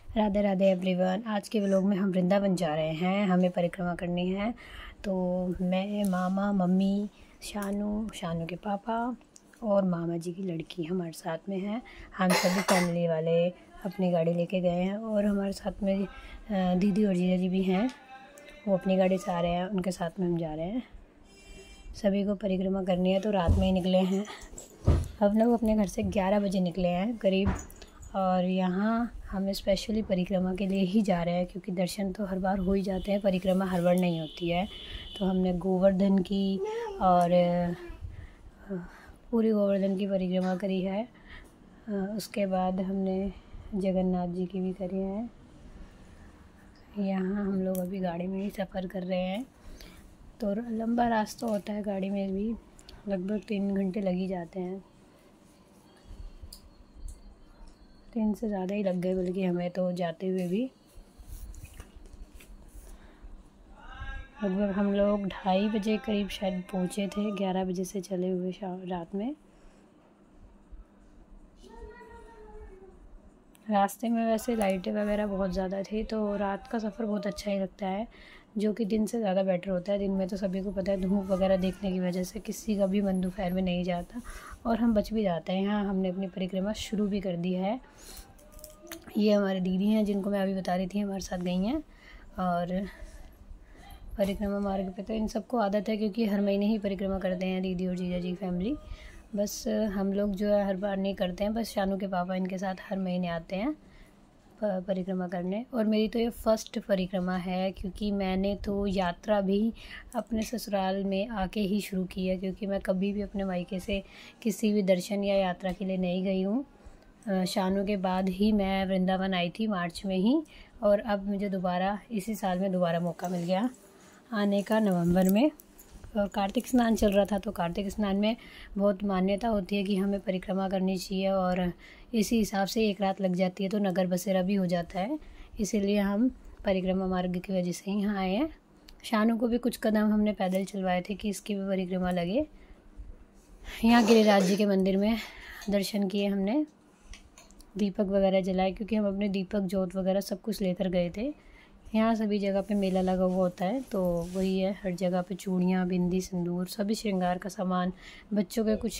Radhe Radhe everyone. आज के vlog में हम वृंदावन जा रहे हैं, हमें परिक्रमा करनी है। तो मैं, मामा, मम्मी, शानू के पापा और मामा जी की लड़की हमारे साथ में हैं। हम सभी फैमिली वाले अपनी गाड़ी लेके गए हैं और हमारे साथ में दीदी और जीजा जी भी हैं, वो अपनी गाड़ी से आ रहे हैं, उनके साथ में हम जा रहे हैं। सभी को परिक्रमा करनी है तो रात में ही निकले हैं। हम लोग अपने घर से 11 बजे निकले हैं करीब, और यहाँ हम स्पेशली परिक्रमा के लिए ही जा रहे हैं क्योंकि दर्शन तो हर बार हो ही जाते हैं, परिक्रमा हर बार नहीं होती है। तो हमने गोवर्धन की और पूरी गोवर्धन की परिक्रमा करी है। उसके बाद हमने जगन्नाथ जी की भी करी है। यहाँ हम लोग अभी गाड़ी में ही सफ़र कर रहे हैं, तो लंबा रास्ता होता है, गाड़ी में भी लगभग 3 घंटे लग ही जाते हैं। 3 से ज़्यादा ही लग गए बल्कि हमें तो जाते हुए भी। लगभग हम लोग 2:30 बजे करीब शायद पहुँचे थे, 11 बजे से चले हुए रात में। रास्ते में वैसे लाइटें वगैरह बहुत ज़्यादा थी, तो रात का सफ़र बहुत अच्छा ही लगता है, जो कि दिन से ज़्यादा बेटर होता है। दिन में तो सभी को पता है धूप वगैरह देखने की वजह से किसी का भी मन दोपहर में नहीं जाता और हम बच भी जाते हैं। यहाँ हमने अपनी परिक्रमा शुरू भी कर दी है। ये हमारी दीदी हैं जिनको मैं अभी बता रही थी, हमारे साथ गई हैं। और परिक्रमा मार्ग पे तो इन सबको आदत है क्योंकि हर महीने ही परिक्रमा करते हैं दीदी और जीजा जी फैमिली। बस हम लोग जो है हर बार नहीं करते हैं, बस शानू के पापा इनके साथ हर महीने आते हैं परिक्रमा करने। और मेरी तो ये फर्स्ट परिक्रमा है क्योंकि मैंने तो यात्रा भी अपने ससुराल में आके ही शुरू की है, क्योंकि मैं कभी भी अपने मायके से किसी भी दर्शन या यात्रा के लिए नहीं गई हूँ। शानू के बाद ही मैं वृंदावन आई थी मार्च में ही, और अब मुझे दोबारा इसी साल में दोबारा मौका मिल गया आने का, नवंबर में। और कार्तिक स्नान चल रहा था, तो कार्तिक स्नान में बहुत मान्यता होती है कि हमें परिक्रमा करनी चाहिए, और इसी हिसाब से 1 रात लग जाती है तो नगर बसेरा भी हो जाता है। इसीलिए हम परिक्रमा मार्ग की वजह से यहाँ आए हैं। शानू को भी कुछ कदम हमने पैदल चलवाए थे कि इसकी भी परिक्रमा लगे। यहाँ गिरिराज जी के मंदिर में दर्शन किए हमने, दीपक वगैरह जलाए क्योंकि हम अपने दीपक जोत वगैरह सब कुछ लेकर गए थे। यहाँ सभी जगह पे मेला लगा हुआ होता है, तो वही है, हर जगह पे चूड़ियाँ, बिंदी, सिंदूर, सभी श्रृंगार का सामान, बच्चों के कुछ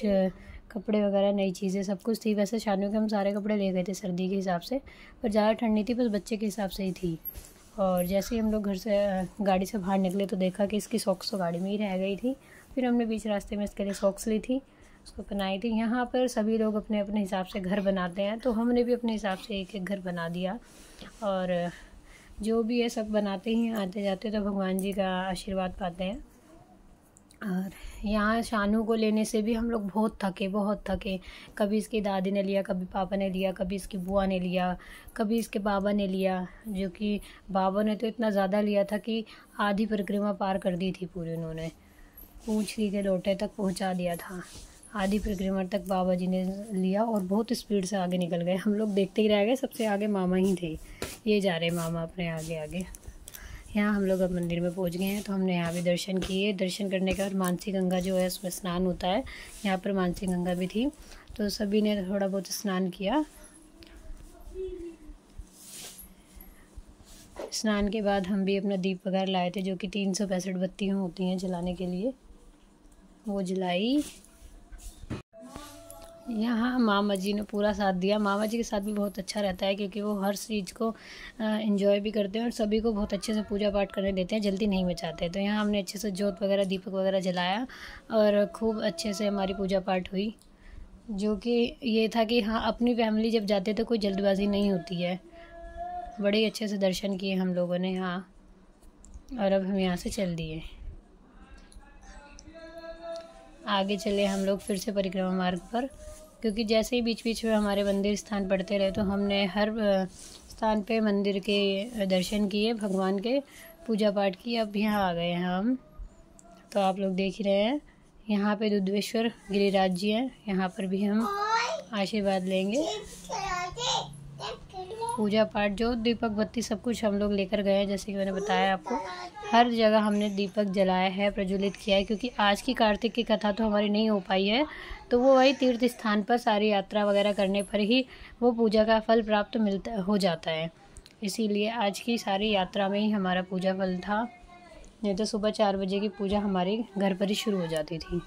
कपड़े वगैरह, नई चीज़ें, सब कुछ थी। वैसे शादियों के हम सारे कपड़े ले गए थे सर्दी के हिसाब से, पर ज़्यादा ठंड नहीं थी, बस बच्चे के हिसाब से ही थी। और जैसे ही हम लोग घर से गाड़ी से बाहर निकले तो देखा कि इसकी सॉक्स तो गाड़ी में ही रह गई थी। फिर हमने बीच रास्ते में इसके लिए सॉक्स ली थी, उसको पहनाई थी। यहाँ पर सभी लोग अपने अपने हिसाब से घर बनाते हैं, तो हमने भी अपने हिसाब से एक घर बना दिया। और जो भी है सब बनाते ही आते जाते तो भगवान जी का आशीर्वाद पाते हैं। और यहाँ शानू को लेने से भी हम लोग बहुत थके। कभी इसकी दादी ने लिया, कभी पापा ने लिया, कभी इसकी बुआ ने लिया, कभी इसके बाबा ने लिया, जो कि बाबा ने तो इतना ज़्यादा लिया था कि आधी परिक्रमा पार कर दी थी पूरी। उन्होंने पूंछली के लोटे तक पहुँचा दिया था, आधी परिक्रमा तक बाबा जी ने लिया और बहुत स्पीड से आगे निकल गए। हम लोग देखते ही रह गए, सबसे आगे मामा ही थे। ये जा रहे मामा अपने आगे। यहाँ हम लोग अब मंदिर में पहुँच गए हैं, तो हमने यहाँ भी दर्शन किए। दर्शन करने के बाद मानसी गंगा जो है उसमें स्नान होता है, यहाँ पर मानसी गंगा भी थी, तो सभी ने थोड़ा बहुत स्नान किया। स्नान के बाद हम भी अपना दीप वगैरह लाए थे, जो कि 365 बत्तियाँ होती हैं जलाने के लिए, वो जलाई। यहाँ मामा जी ने पूरा साथ दिया। मामा जी के साथ भी बहुत अच्छा रहता है क्योंकि वो हर चीज़ को एंजॉय भी करते हैं और सभी को बहुत अच्छे से पूजा पाठ करने देते हैं, जल्दी नहीं मचाते। तो यहाँ हमने अच्छे से जोत वगैरह, दीपक वगैरह जलाया और खूब अच्छे से हमारी पूजा पाठ हुई, जो कि ये था कि हाँ, अपनी फैमिली जब जाते तो कोई जल्दबाजी नहीं होती है। बड़े ही अच्छे से दर्शन किए हम लोगों ने यहाँ, और अब हम यहाँ से चल दिए। आगे चले हम लोग फिर से परिक्रमा मार्ग पर, क्योंकि जैसे ही बीच बीच में हमारे मंदिर स्थान पड़ते रहे तो हमने हर स्थान पे मंदिर के दर्शन किए, भगवान के पूजा पाठ की। अब यहाँ आ गए हैं हम, तो आप लोग देख ही रहे हैं, यहाँ पे दुधेश्वर गिरिराज जी हैं, यहाँ पर भी हम आशीर्वाद लेंगे। पूजा पाठ, जो दीपक बत्ती सब कुछ हम लोग लेकर गए हैं, जैसे कि मैंने बताया आपको, हर जगह हमने दीपक जलाया है, प्रज्वलित किया है, क्योंकि आज की कार्तिक की कथा तो हमारी नहीं हो पाई है, तो वो वही तीर्थ स्थान पर सारी यात्रा वगैरह करने पर ही वो पूजा का फल प्राप्त हो जाता है। इसीलिए आज की सारी यात्रा में ही हमारा पूजा फल था, नहीं तो सुबह 4 बजे की पूजा हमारे घर पर ही शुरू हो जाती थी।